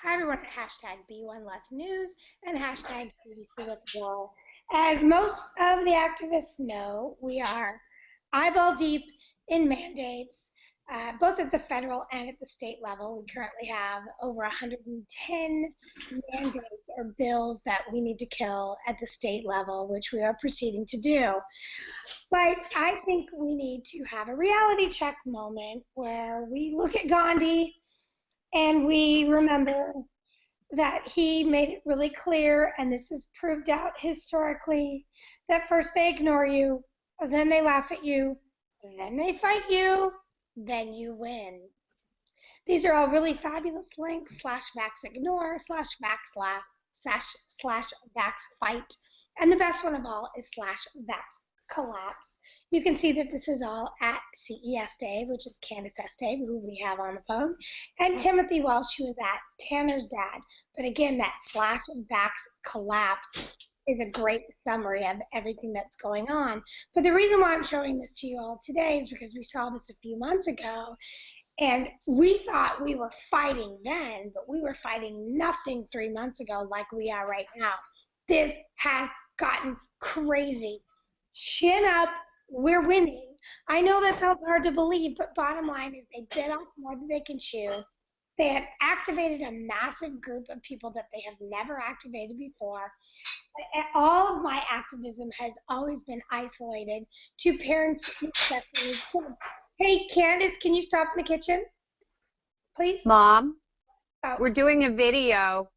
Hi everyone at hashtag #B1LessNews and hashtag BBC Whistleblower. As most of the activists know, we are eyeball deep in mandates, both at the federal and at the state level. We currently have over 110 mandates or bills that we need to kill at the state level, which we are proceeding to do. But I think we need to have a reality check moment where we look at Gandhi and we remember that he made it really clear, and this is proved out historically, that first they ignore you, then they laugh at you, then they fight you, then you win. These are all really fabulous links, /vaxignore, /vaxlaugh, /vaxfight, and the best one of all is /vaxcollapse. You can see that this is all at CES Dave, which is Candace S. Dave, who we have on the phone, and Timothy Welsh, who is at Tanner's dad. But again, that /vaxcollapse is a great summary of everything that's going on. But the reason why I'm showing this to you all today is because we saw this a few months ago, and we thought we were fighting then, but we were fighting nothing 3 months ago like we are right now. This has gotten crazy. Chin up, we're winning. I know that sounds hard to believe, but bottom line is they bit off more than they can chew. They have activated a massive group of people that they have never activated before. All of my activism has always been isolated to parents. Hey, Candace, can you stop in the kitchen, please? Mom, Oh. we're doing a video.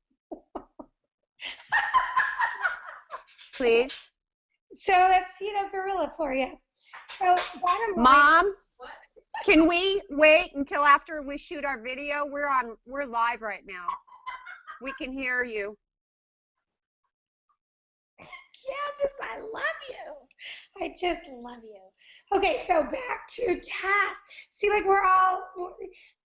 Please. So that's, gorilla for you. So bottom line. Mom, can we wait until after we shoot our video? We're live right now. We can hear you. Candace, I love you. I just love you. Okay, so back to task. See, like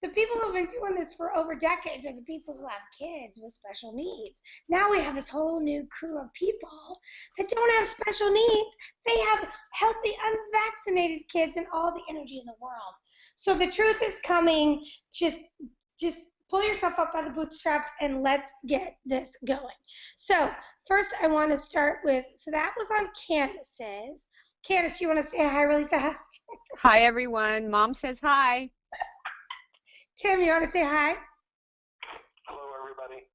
the people who have been doing this for over decades are the people who have kids with special needs. Now we have this whole new crew of people that don't have special needs. They have healthy, unvaccinated kids and all the energy in the world. So the truth is coming. Just pull yourself up by the bootstraps and let's get this going. So first I want to start with, so that was on Candace's. Candace, you want to say hi really fast? Hi, everyone. Mom says hi. Tim, you want to say hi? Hello, everybody.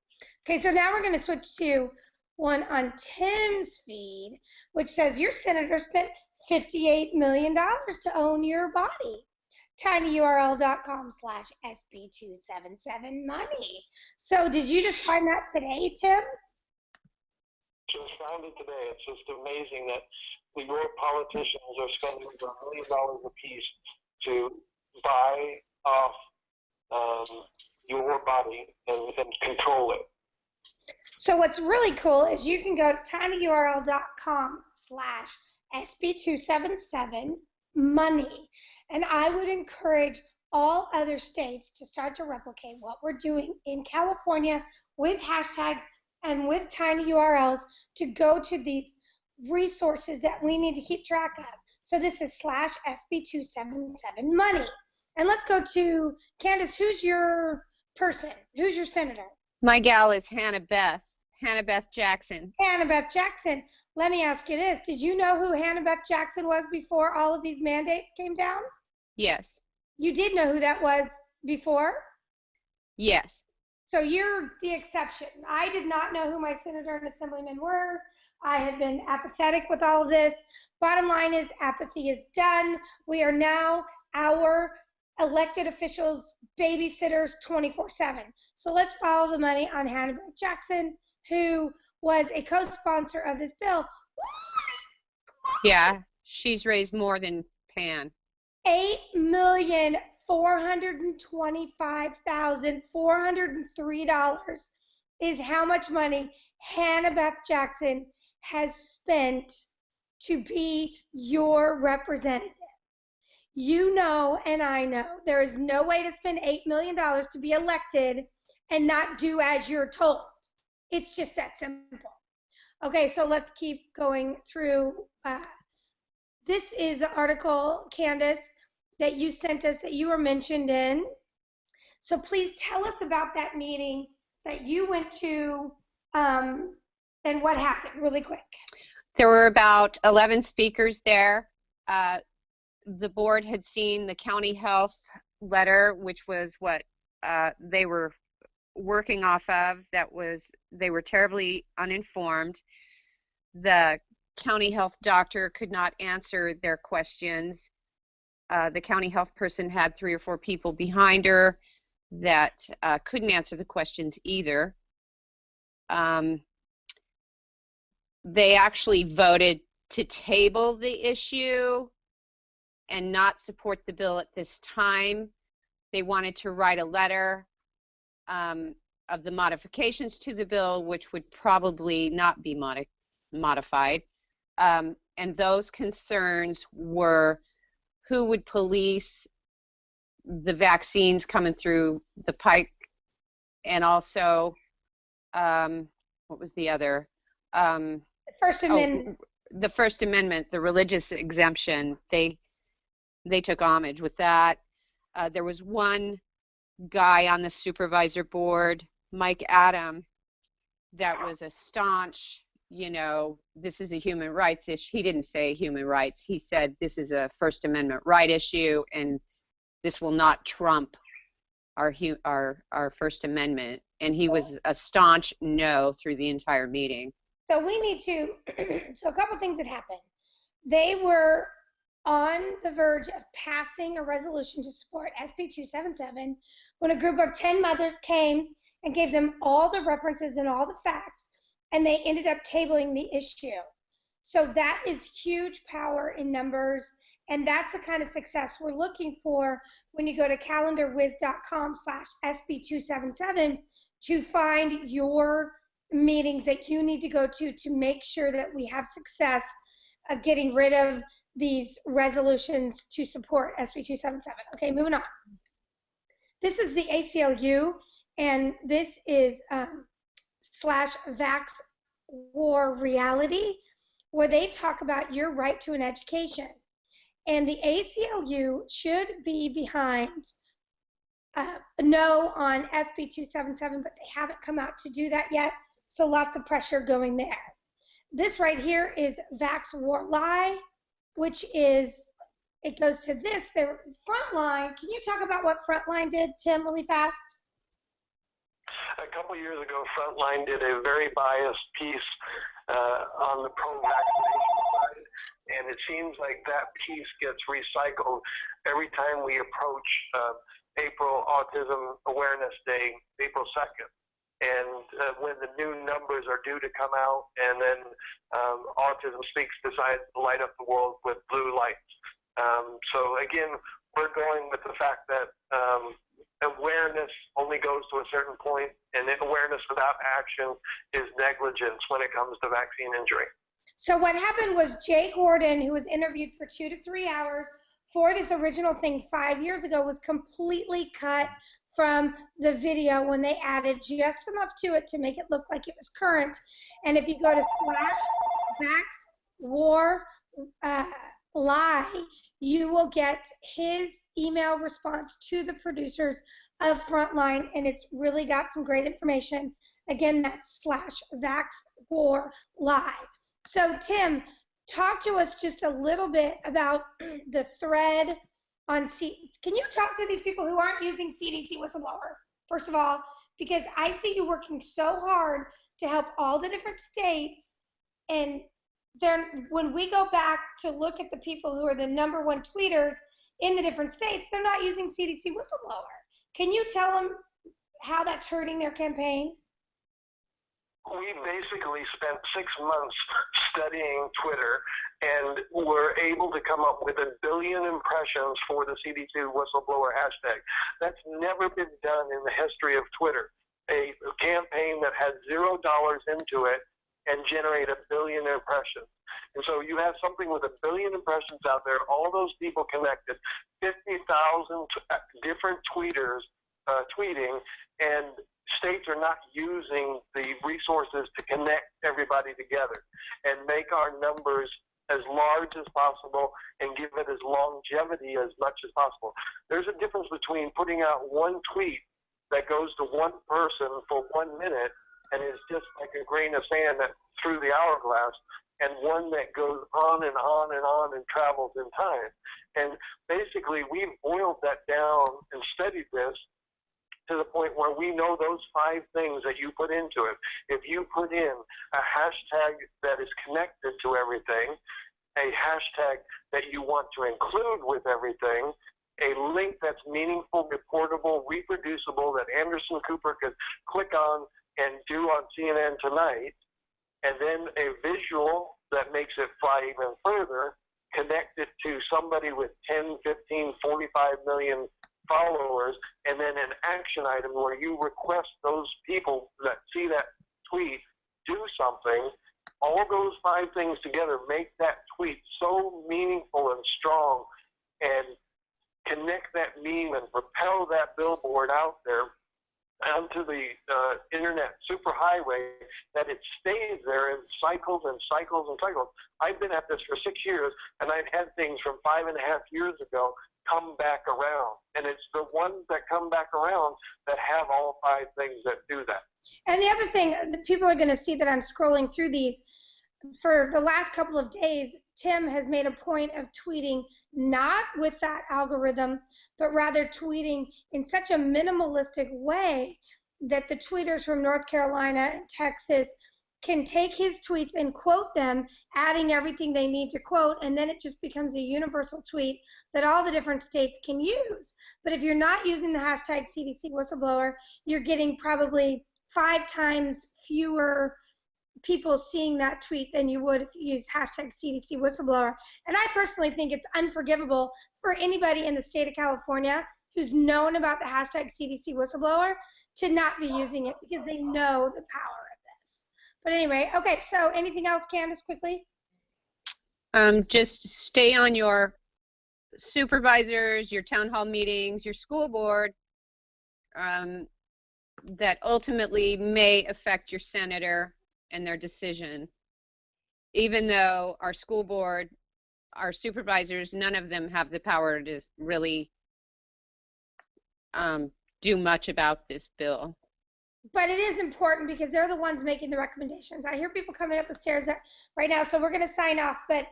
Okay, so now we're going to switch to one on Tim's feed, which says your senator spent $58 million to own your body. tinyurl.com/SB277money. So did you just find that today, Tim? Just found it today. It's just amazing that your politicians are spending over $1 million apiece to buy off your body and control it. So what's really cool is you can go to tinyurl.com/SB277money. And I would encourage all other states to start to replicate what we're doing in California with hashtags and with tiny URLs to go to these resources that we need to keep track of. So this is /SB277money. And let's go to Candace. Who's your person? Who's your senator? My gal is Hannah Beth Jackson. Hannah Beth Jackson. Let me ask you this. Did you know who Hannah Beth Jackson was before all of these mandates came down? Yes. You did know who that was before? Yes. So you're the exception. I did not know who my senator and assemblymen were. I had been apathetic with all of this. Bottom line is apathy is done. We are now our elected officials, babysitters 24/7. So let's follow the money on Hannah Beth Jackson, who was a co-sponsor of this bill. Yeah, she's raised more than Pan. $8,425,403 is how much money Hannah Beth Jackson has spent to be your representative. You know, and I know, there is no way to spend $8 million to be elected and not do as you're told. It's just that simple. Okay, so let's keep going through. This is the article, Candace, that you sent us that you were mentioned in. So please tell us about that meeting that you went to, and what happened, really quick. There were about 11 speakers there. The board had seen the county health letter, which was what they were working off of. They were terribly uninformed. The county health doctor could not answer their questions. The county health person had 3 or 4 people behind her that couldn't answer the questions either. They actually voted to table the issue and not support the bill at this time. They wanted to write a letter of the modifications to the bill, which would probably not be modified. And those concerns were who would police the vaccines coming through the pike, and also, what was the other? First Amendment. The First Amendment, the religious exemption. They took homage with that. There was one guy on the supervisor board, Mike Adam, that was a staunch, this is a human rights issue. He didn't say human rights. He said this is a First Amendment right issue, and this will not trump our First Amendment. And he was a staunch no through the entire meeting. So we need to, so a couple things had happened. They were on the verge of passing a resolution to support SB 277 when a group of 10 mothers came and gave them all the references and all the facts, and they ended up tabling the issue. So that is huge power in numbers, and that's the kind of success we're looking for when you go to calendarwiz.com/SB277 to find your meetings that you need to go to make sure that we have success of getting rid of these resolutions to support SB 277. Okay, moving on. This is the ACLU, and this is /Vax War Reality, where they talk about your right to an education. And the ACLU should be behind no on SB 277, but they haven't come out to do that yet, so lots of pressure going there. This right here is Vax War Lie, which is, it goes to this, their Frontline. Can you talk about what Frontline did, Tim, really fast? A couple years ago, Frontline did a very biased piece on the pro-vaccination side, and it seems like that piece gets recycled every time we approach April Autism Awareness Day, April 2nd. And when the new numbers are due to come out, and then Autism Speaks decides to light up the world with blue lights. So again, we're going with the fact that awareness only goes to a certain point, and awareness without action is negligence when it comes to vaccine injury. So what happened was Jay Gordon, who was interviewed for 2 to 3 hours for this original thing 5 years ago, was completely cut from the video when they added just enough to it to make it look like it was current. And if you go to /VaxWarLie, you will get his email response to the producers of Frontline, and it's really got some great information. Again, that's /VaxWarLie. So Tim, talk to us just a little bit about the thread on can you talk to these people who aren't using CDC whistleblower, first of all, because I see you working so hard to help all the different states, and then when we go back to look at the people who are the #1 tweeters in the different states, they're not using CDC whistleblower. Can you tell them how that's hurting their campaign? We basically spent 6 months studying Twitter, and were able to come up with 1 billion impressions for the CDC whistleblower hashtag. That's never been done in the history of Twitter. A campaign that had $0 into it and generate 1 billion impressions. And so you have something with 1 billion impressions out there, all those people connected, 50,000 different tweeters tweeting, and states are not using the resources to connect everybody together and make our numbers as large as possible and give it as longevity as much as possible. There's a difference between putting out one tweet that goes to one person for 1 minute and is just like a grain of sand that through the hourglass, and one that goes on and on and on and travels in time. And basically, we've boiled that down and studied this to the point where we know those 5 things that you put into it. If you put in a hashtag that is connected to everything, a hashtag that you want to include with everything, a link that's meaningful, reportable, reproducible, that Anderson Cooper could click on and do on CNN Tonight, and then a visual that makes it fly even further, connect it to somebody with 10, 15, 45 million followers, and then an action item where you request those people that see that tweet do something. All those 5 things together make that tweet so meaningful and strong, and connect that meme and propel that billboard out there onto the internet superhighway, that it stays there in cycles and cycles and cycles. I've been at this for 6 years, and I've had things from 5.5 years ago come back around. And it's the ones that come back around that have all 5 things that do that. And the other thing, the people are going to see that I'm scrolling through these. For the last couple of days, Tim has made a point of tweeting not with that algorithm, but rather tweeting in such a minimalistic way that the tweeters from North Carolina and Texas can take his tweets and quote them, adding everything they need to quote, and then it just becomes a universal tweet that all the different states can use. But if you're not using the hashtag CDC whistleblower, you're getting probably 5 times fewer people seeing that tweet than you would if you use hashtag CDC whistleblower. And I personally think it's unforgivable for anybody in the state of California who's known about the hashtag CDC whistleblower to not be using it, because they know the power of this. But anyway, okay, so anything else, Candace, quickly? Just stay on your supervisors, your town hall meetings, your school board, that ultimately may affect your senator and their decision. Even though our school board, our supervisors, none of them have the power to really do much about this bill. But it is important because they're the ones making the recommendations. I hear people coming up the stairs right now, so we're going to sign off, but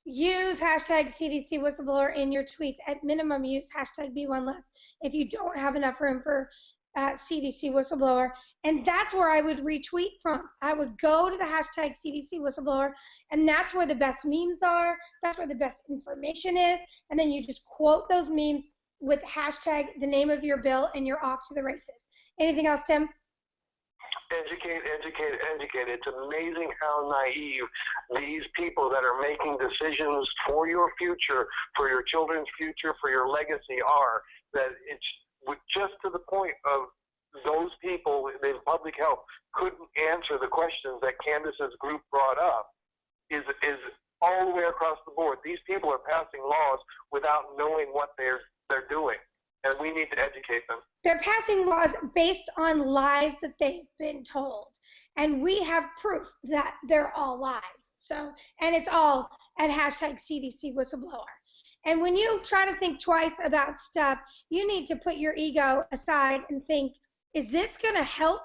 use hashtag CDC whistleblower in your tweets. At minimum, use hashtag #BeOneLess if you don't have enough room for CDC whistleblower. And that's where I would retweet from. I would go to the hashtag CDC whistleblower, and that's where the best memes are. That's where the best information is. And then you just quote those memes with hashtag the name of your bill, and you're off to the races. Anything else, Tim? Educate, educate, educate. It's amazing how naive these people that are making decisions for your future, for your children's future, for your legacy are. That it's just to the point of those people in public health couldn't answer the questions that Candace's group brought up is all the way across the board. These people are passing laws without knowing what they're doing, and we need to educate them. They're passing laws based on lies that they've been told, and we have proof that they're all lies. So, and it's all at hashtag CDC whistleblower. And when you try to think twice about stuff, you need to put your ego aside and think, is this going to help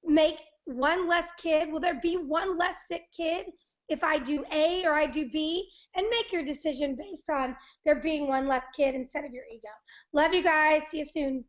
make one less kid? Will there be one less sick kid if I do A or I do B? And make your decision based on there being one less kid instead of your ego. Love you guys. See you soon.